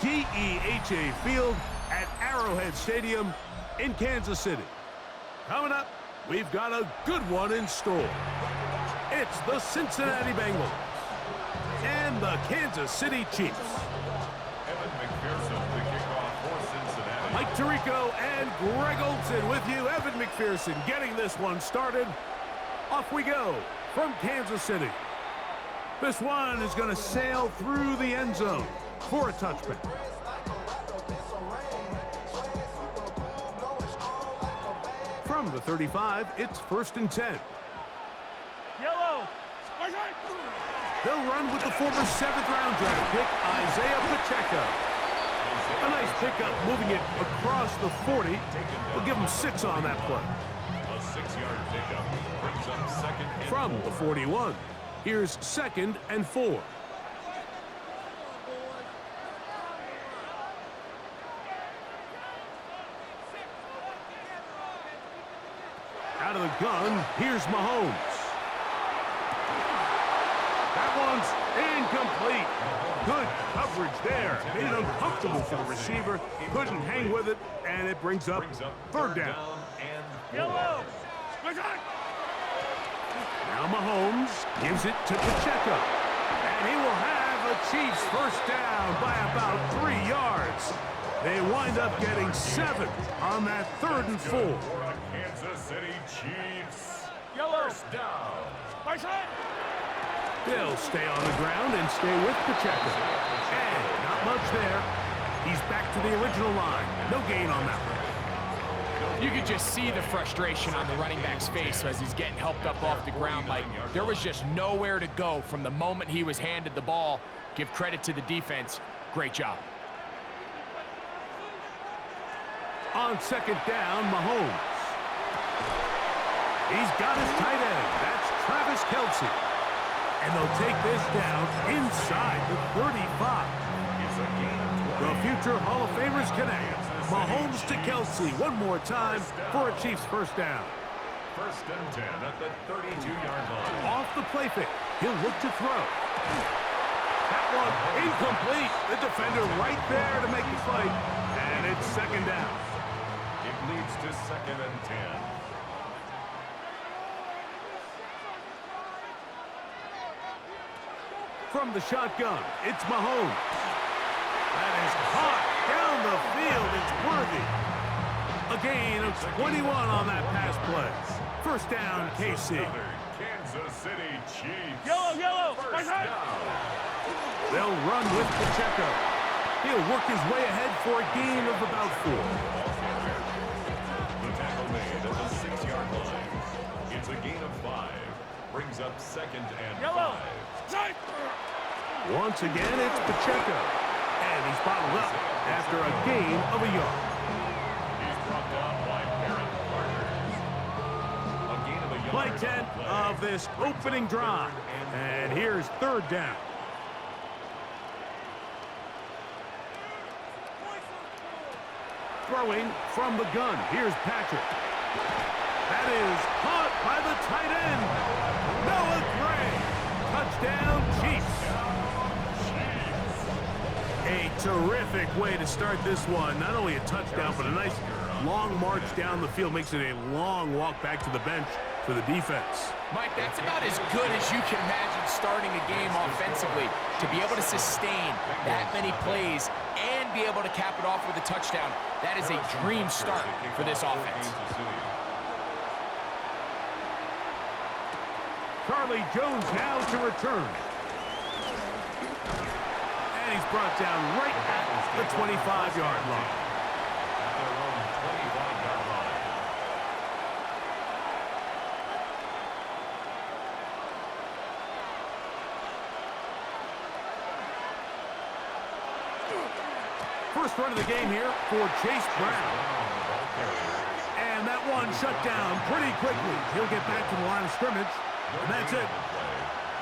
DEHA Field at Arrowhead Stadium in Kansas City. Coming up, we've got a good one in store. It's the Cincinnati Bengals and the Kansas City Chiefs. Evan McPherson, the kickoff for Cincinnati. Mike Tirico and Greg Olson with you. Evan McPherson getting this one started. Off we go from Kansas City. This one is going to sail through the end zone for a touchback. From the 35, it's 1st and 10. Yellow. They'll run with the former 7th-round draft pick, Isaiah Pacheco. A nice pickup, moving it across the 40. We'll give him 6 on that play. A 6-yard pickup brings up 2nd and 4. From the 41, here's 2nd and 4. Out of the gun, here's Mahomes. That one's incomplete. Good coverage there. Made it uncomfortable for the receiver. Couldn't hang with it, and it brings up 3rd down. and 4. Yellow. Now Mahomes gives it to Pacheco. And he will have a Chiefs 1st down by about 3 yards. They wind up getting 7 on that 3rd and 4. For a Kansas City Chiefs. Yellow. 1st down. They'll stay on the ground and stay with Pacheco. And not much there. He's back to the original line. No gain on that one. You could just see the frustration on the running back's face as he's getting helped up off the ground. Like, there was just nowhere to go from the moment he was handed the ball. Give credit to the defense. Great job. On 2nd down, Mahomes. He's got his tight end. That's Travis Kelce. And they'll take this down inside the 35. It's a gain of 20. The future Hall of Famers connect. Mahomes to Kelce one more time for a Chiefs 1st down. 1st and 10 at the 32-yard line. Off the play fake. He'll look to throw. That one incomplete. The defender right there to make the fight. And it's 2nd down. It leads to 2nd and 10. From the shotgun, it's Mahomes. That is caught down the field. It's worthy. A gain of 21 on that pass play. 1st down, KC. Another Kansas City Chiefs. Yellow. 1st down. They'll run with Pacheco. He'll work his way ahead for a gain of about 4. The tackle made at the 6-yard line. It's a gain of 5. Brings up 2nd and 5. Once again, it's Pacheco. And he's bottled up after a gain of a yard. He's brought down by Aaron Carter. A gain of a yard. Play 10 of this opening drive. And here's 3rd down. Throwing from the gun. Here's Patrick. That is caught by the tight end. Noah Gray. Touchdown, Chiefs. A terrific way to start this one. Not only a touchdown, but a nice long march down the field. Makes it a long walk back to the bench for the defense. Mike, that's about as good as you can imagine starting a game offensively. To be able to sustain that many plays and be able to cap it off with a touchdown, that is a dream start for this offense. Charlie Jones now to return. And he's brought down right at the 25-yard line. At their own 25-yard line. First run of the game here for Chase Brown. And that one shut down pretty quickly. He'll get back to the line of scrimmage. And that's it.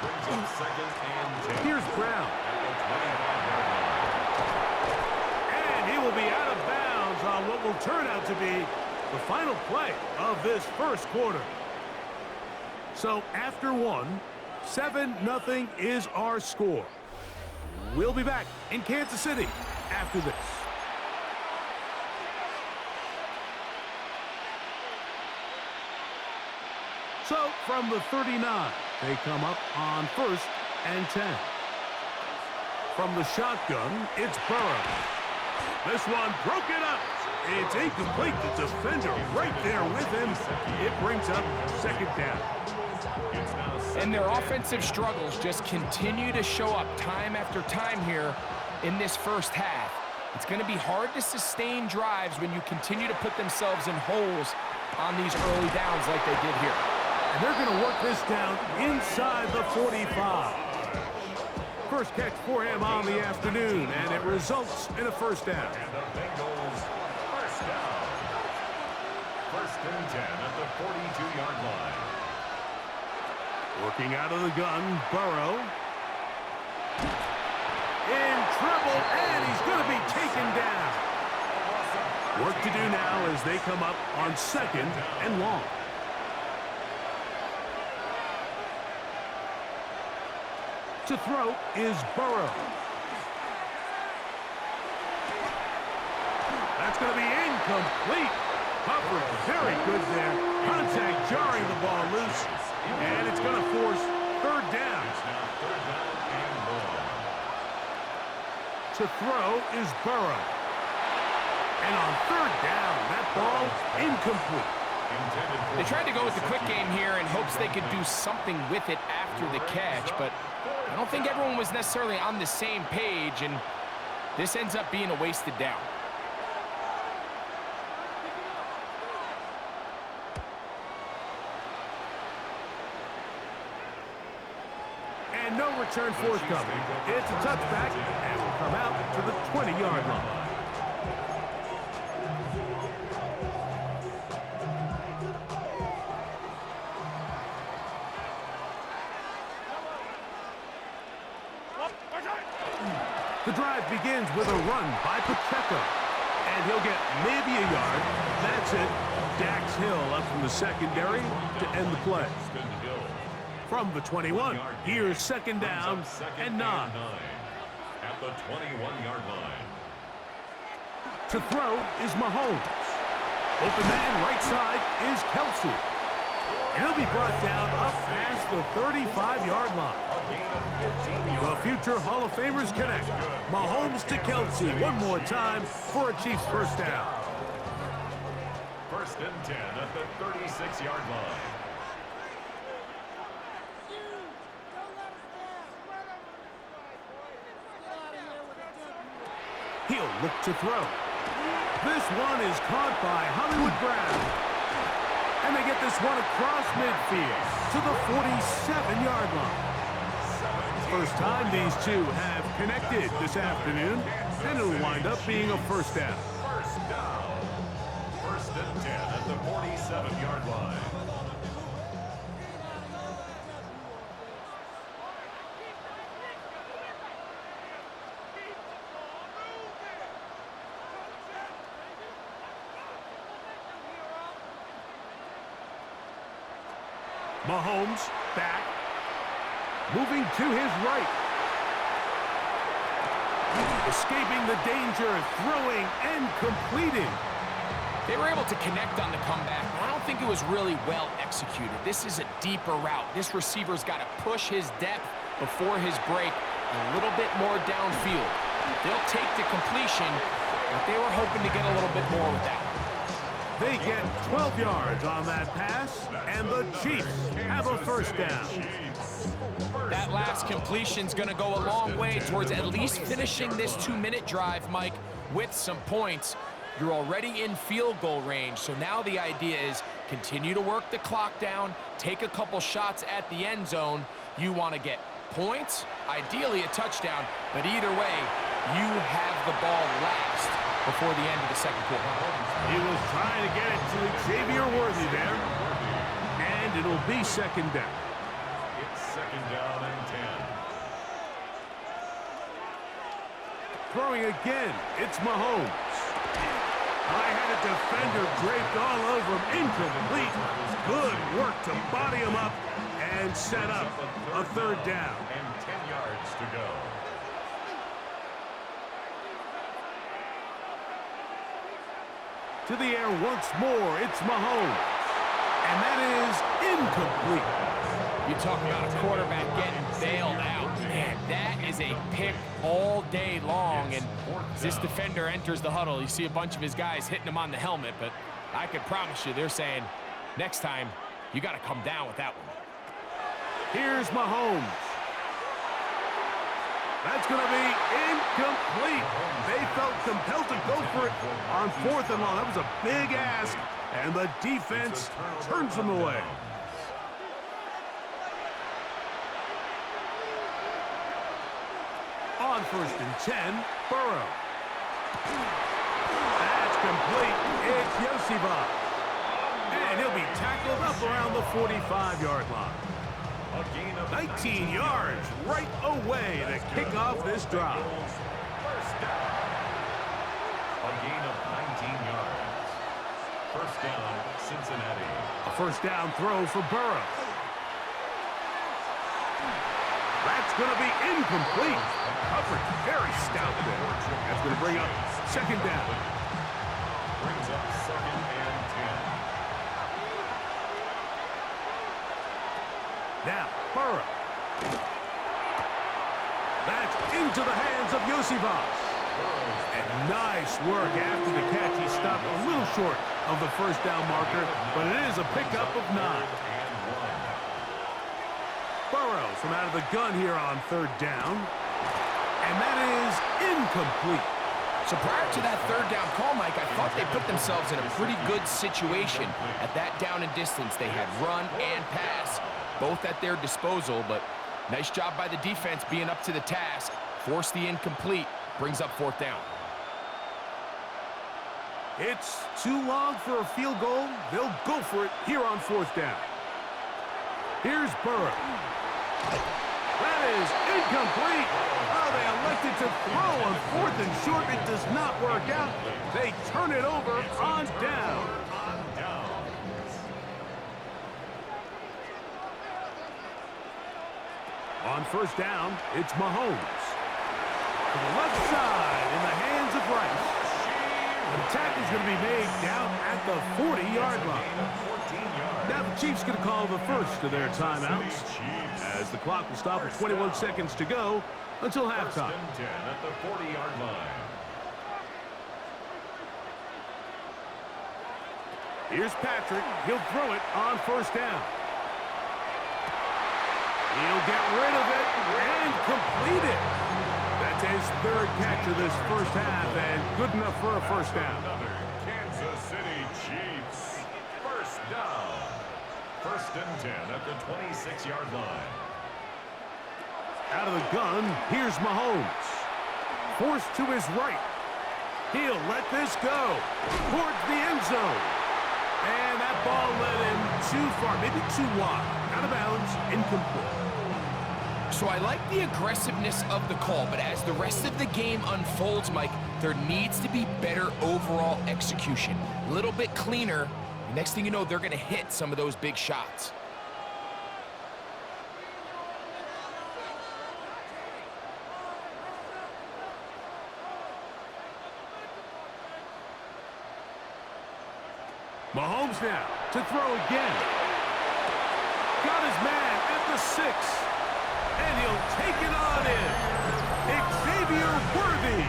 Brings up 2nd and 10. Here's Brown. At the 25-yard line. And he will be out of bounds on what will turn out to be the final play of this 1st quarter. So after one, 7-0 is our score. We'll be back in Kansas City after this. So, from the 39, they come up on 1st and 10. From the shotgun, it's Burrow. This one broken up. It's incomplete. The defender right there with him. It brings up 2nd down. And their offensive struggles just continue to show up time after time here in this first half. It's going to be hard to sustain drives when you continue to put themselves in holes on these early downs like they did here. And they're going to work this down inside the 45. First catch for him on the afternoon, and it results in a 1st down. And the Bengals, 1st down. 1st and 10 at the 42-yard line. Working out of the gun, Burrow. In trouble, and he's going to be taken down. Work to do now as they come up on 2nd and long. To throw is Burrow. That's going to be incomplete. Coverage very good there. Contact jarring the ball loose. And it's going to force 3rd down. To throw is Burrow. And on 3rd down, that ball incomplete. They tried to go with the quick game here in hopes they could do something with it after the catch, but I don't think everyone was necessarily on the same page, and this ends up being a wasted down. And no return forthcoming. It's a touchback, and will come out to the 20-yard line. The drive begins with a run by Pacheco, and he'll get maybe a yard. That's it. Dax Hill up from the secondary to end the play. From the 21, here's 2nd down and 9. At the 21-yard line. To throw is Mahomes. Open man right side is Kelsey. He'll be brought down up past the 35-yard line. The future Hall of Famers connect. Mahomes to Kelsey one more time for a Chiefs 1st down. 1st and 10 at the 36-yard line. He'll look to throw. This one is caught by Hollywood Brown. And they get this one across midfield to the 47-yard line. First time these two have connected this afternoon, and it'll wind up being a 1st down. 1st down. 1st and 10 at the 47-yard line. Mahomes back, moving to his right. Escaping the danger, throwing and completing. They were able to connect on the comeback, but I don't think it was really well executed. This is a deeper route. This receiver's got to push his depth before his break a little bit more downfield. They'll take the completion, but they were hoping to get a little bit more with that. They get 12 yards on that pass, and the Chiefs have a 1st down. That last completion's going to go a long way towards at least finishing this 2-minute drive, Mike, with some points. You're already in field goal range, so now the idea is continue to work the clock down, take a couple shots at the end zone. You want to get points, ideally a touchdown, but either way, you have the ball last before the end of the 2nd quarter. He was trying to get it to Xavier Worthy there, and it'll be 2nd down. It's 2nd down and 10. Throwing again, it's Mahomes. High-headed defender draped all over him, incomplete. Good work to body him up and set up a 3rd down. And 10 yards to go. to the air once more. It's Mahomes. And that is incomplete. You talk about a quarterback getting bailed out. Man, that is a pick all day long. And as this defender enters the huddle, you see a bunch of his guys hitting him on the helmet. But I can promise you, they're saying, next time, you got to come down with that one. Here's Mahomes. That's going to be incomplete. They felt compelled to go for it on 4th and long. That was a big ask, and the defense turns them away. On 1st and 10, Burrow. That's complete. It's Yosivas. And he'll be tackled up around the 45-yard line. 19 yards right away to kick off this drive. First down. A gain of 19 yards. First down, Cincinnati. A first down throw for Burrow. That's going to be incomplete. Coverage very stout there. That's going to bring up 2nd down. Brings up 2nd and 10. Now, Burrow. That's into the hands of Yosivas. And nice work after the catch. He stopped a little short of the first down marker, but it is a pickup of 9. Burrow from out of the gun here on 3rd down. And that is incomplete. So prior to that 3rd down call, Mike, I thought they put themselves in a pretty good situation at that down and distance. They had run and pass, both at their disposal, but nice job by the defense being up to the task. Force the incomplete, brings up 4th down. It's too long for a field goal. They'll go for it here on 4th down. Here's Burrow. That is incomplete. Oh, they elected to throw on 4th and short. It does not work out. They turn it over on down. On 1st down, it's Mahomes. To the left side in the hands of Rice. The tackle is going to be made down at the 40-yard line. Now the Chiefs going to call the first of their timeouts as the clock will stop with 21 seconds to go until halftime. 1st and 10 at the 40-yard line. Here's Patrick. He'll throw it on 1st down. He'll get rid of it and complete it. That's his 3rd catch of this first half and good enough for a first down. Another Kansas City Chiefs. First down. 1st and 10 at the 26-yard line. Out of the gun, here's Mahomes. Forced to his right. He'll let this go towards the end zone. And that ball led him too far, maybe too wide. Out of bounds, incomplete. So I like the aggressiveness of the call, but as the rest of the game unfolds, Mike, there needs to be better overall execution. A little bit cleaner. Next thing you know, they're going to hit some of those big shots. Mahomes now to throw again. Got his man at the 6. And he'll take it on in. Xavier Worthy.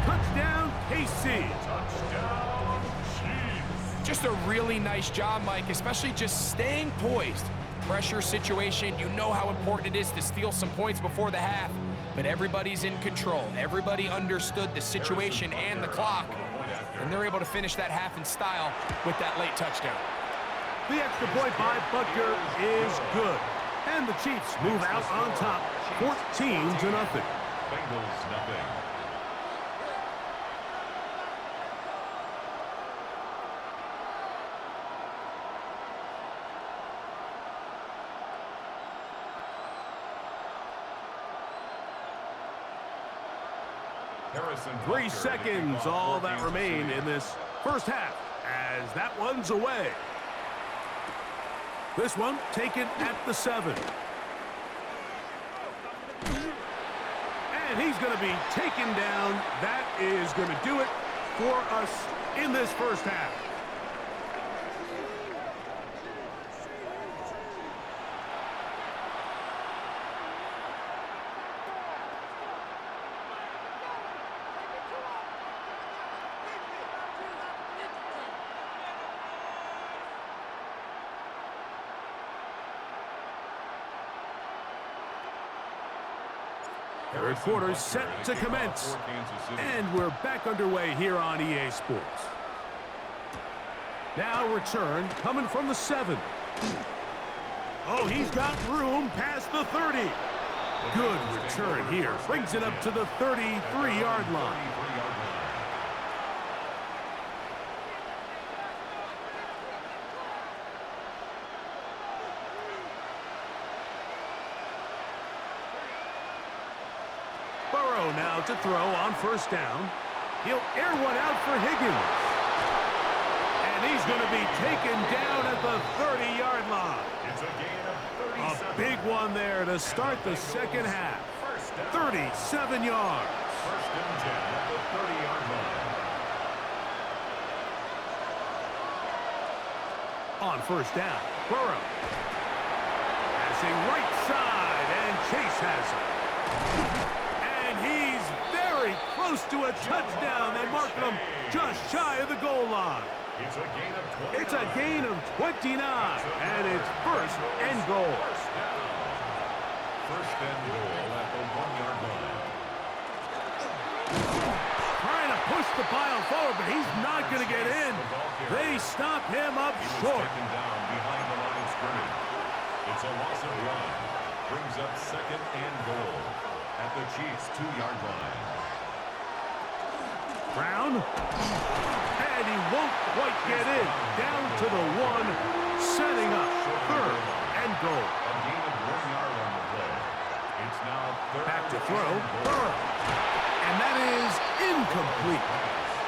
Touchdown, KC. Touchdown, Chiefs. Just a really nice job, Mike, especially just staying poised. Pressure situation, you know how important it is to steal some points before the half. But everybody's in control. Everybody understood the situation and the clock. And they're able to finish that half in style with that late touchdown. The extra point by Butker is good. And the Chiefs move out on top, 14-0. Bengals nothing. Harrison 3 seconds, all that remain in this first half as that one's away. This one taken at the 7. And he's going to be taken down. That is going to do it for us in this first half. Third quarter set to commence. And we're back underway here on EA Sports. Now return coming from the 7. Oh, he's got room past the 30. Good return here. Brings it up to the 33-yard line. Now to throw on first down. He'll air one out for Higgins. And he's going to be taken down at the 30-yard line. It's a gain of 37. A big one there to start the second half. 37 yards. First and 10 at the 30-yard line. On first down, Burrow. Passing right side, and Chase has it. He's very close to a touchdown. They mark him just shy of the goal line. It's a gain of 29. And it's first and goal. First and goal at the 1-yard line. Trying to push the pile forward, but he's not going to get in. They stop him up short. Taken down behind the line of scrimmage. It's a loss of 1. Brings up second and goal at the Chiefs' 2-yard line. Brown. And he won't quite get in. Down to the 1, setting up third and goal. A gain of 1 yard on the play. It's now third. Back to throw. Burrow. And that is incomplete.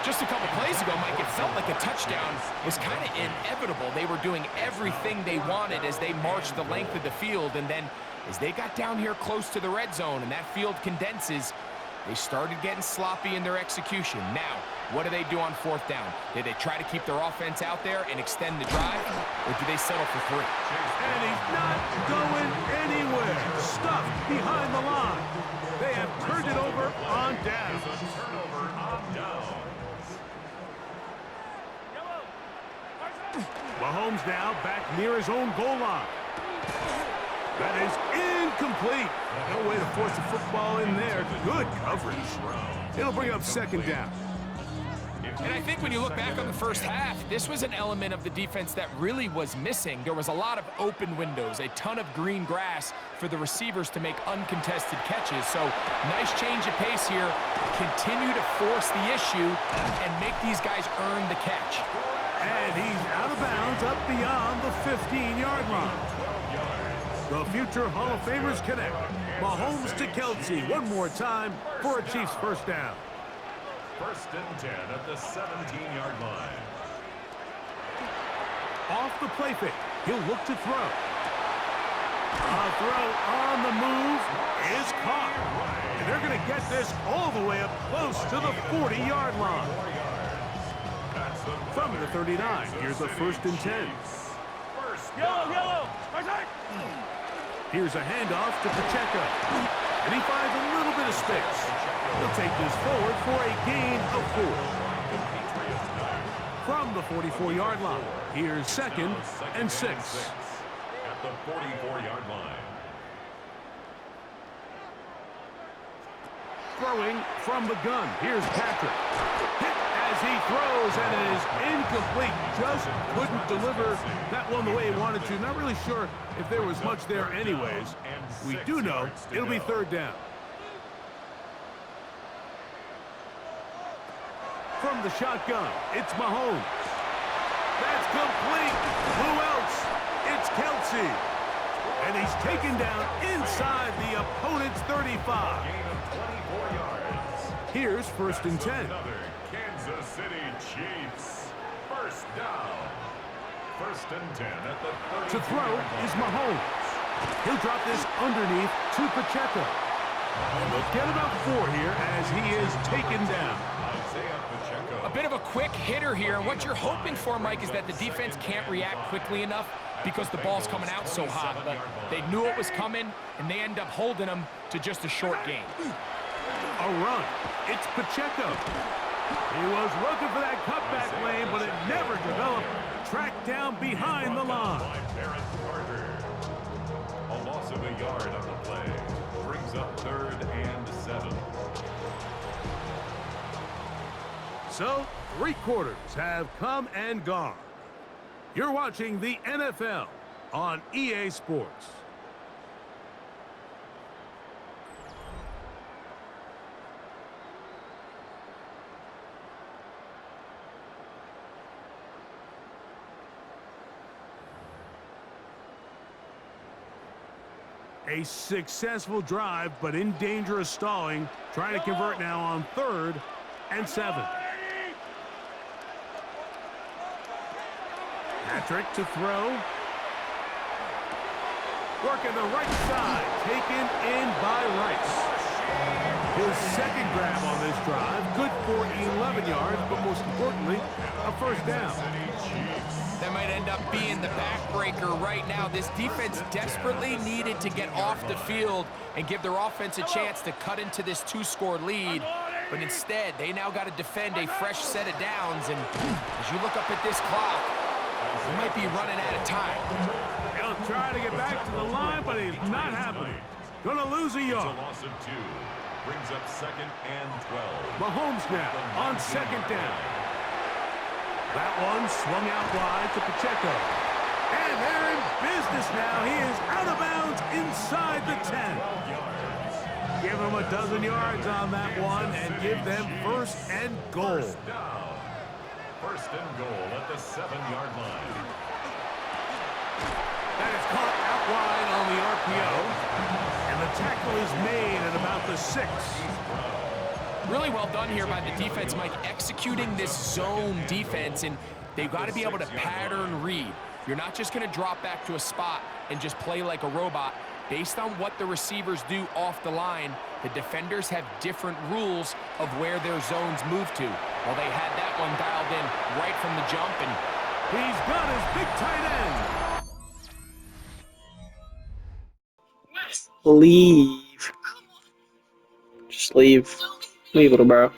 Just a couple plays ago, Mike, it felt like a touchdown was kind of inevitable. They were doing everything they wanted as they marched the length of the field, and then as they got down here close to the red zone and that field condenses, they started getting sloppy in their execution. Now, what do they do on fourth down? Do they try to keep their offense out there and extend the drive, or do they settle for 3? And he's not going anywhere. Stuffed behind the line. They have turned it over on down. Turnover on down. Mahomes now back near his own goal line. That is incomplete. No way to force the football in there. Good coverage. It'll bring up second down. And I think when you look back on the first half, this was an element of the defense that really was missing. There was a lot of open windows, a ton of green grass for the receivers to make uncontested catches. So nice change of pace here. Continue to force the issue and make these guys earn the catch. And he's out of bounds up beyond the 15-yard line. The future Hall of Famers connect. Mahomes to Kelsey one more time for a Chiefs first down. First and 10 at the 17-yard line. Off the play fake. He'll look to throw. A throw on the move is caught. And they're going to get this all the way up close to the 40-yard line. From the 39, here's a first and 10. Yellow. Here's a handoff to Pacheco. And he finds a little bit of space. He'll take this forward for a gain of 4. From the 44-yard line, here's second and 6. At the 44-yard line. Throwing from the gun, here's Patrick. Hit as he throws, and it is incomplete. Just couldn't deliver that one the way he wanted to. Not really sure if there was much there anyways. We do know it'll be third down. From the shotgun, it's Mahomes. That's complete. Who else? It's Kelsey. And he's taken down inside the opponent's 35. Gain of 24 yards. Here's first and 10. Another Kansas City Chiefs. First down. First and 10 at the 30. To throw is Mahomes. He'll drop this underneath to Pacheco. And they'll get about 4 here as he is taken down. Isaiah Pacheco. A bit quick hitter here. And what you're hoping for, Mike, is that the defense can't react quickly enough because the ball's coming out so hot. But they knew it was coming, and they end up holding them to just a short gain. A run. It's Pacheco. He was looking for that cutback lane, but it never developed. Tracked down behind the line. A loss of a yard on the play. Brings up 3rd and 7. So, 3 quarters have come and gone. You're watching the NFL on EA Sports. A successful drive, but in danger of stalling. Trying to convert now on 3rd and 7. Patrick to throw. Working the right side. Taken in by Rice. His second grab on this drive. Good for 11 yards, but most importantly, a first down. That might end up being the backbreaker right now. This defense desperately needed to get off the field and give their offense a chance to cut into this 2-score lead. But instead, they now got to defend a fresh set of downs. And as you look up at this clock, he might be running out of time. He'll try to get back to the line, but it's not happening. Gonna lose a yard. It's a loss of 2. Brings up 2nd and 12. Mahomes now on 2nd down. That one swung out wide to Pacheco. And they're in business now. He is out of bounds inside the 10. Give them a dozen yards on that one and give them 1st and goal. 1st and goal at the 7-yard line. That is caught out wide on the RPO. And the tackle is made at about the 6. Really well done here by the defense, Mike, executing this zone defense, and they've got to be able to pattern read. You're not just going to drop back to a spot and just play like a robot. Based on what the receivers do off the line, the defenders have different rules of where their zones move to. Well, they had that one dialed in right from the jump, and he's got his big tight end. Leave. Just leave. Leave, little bro.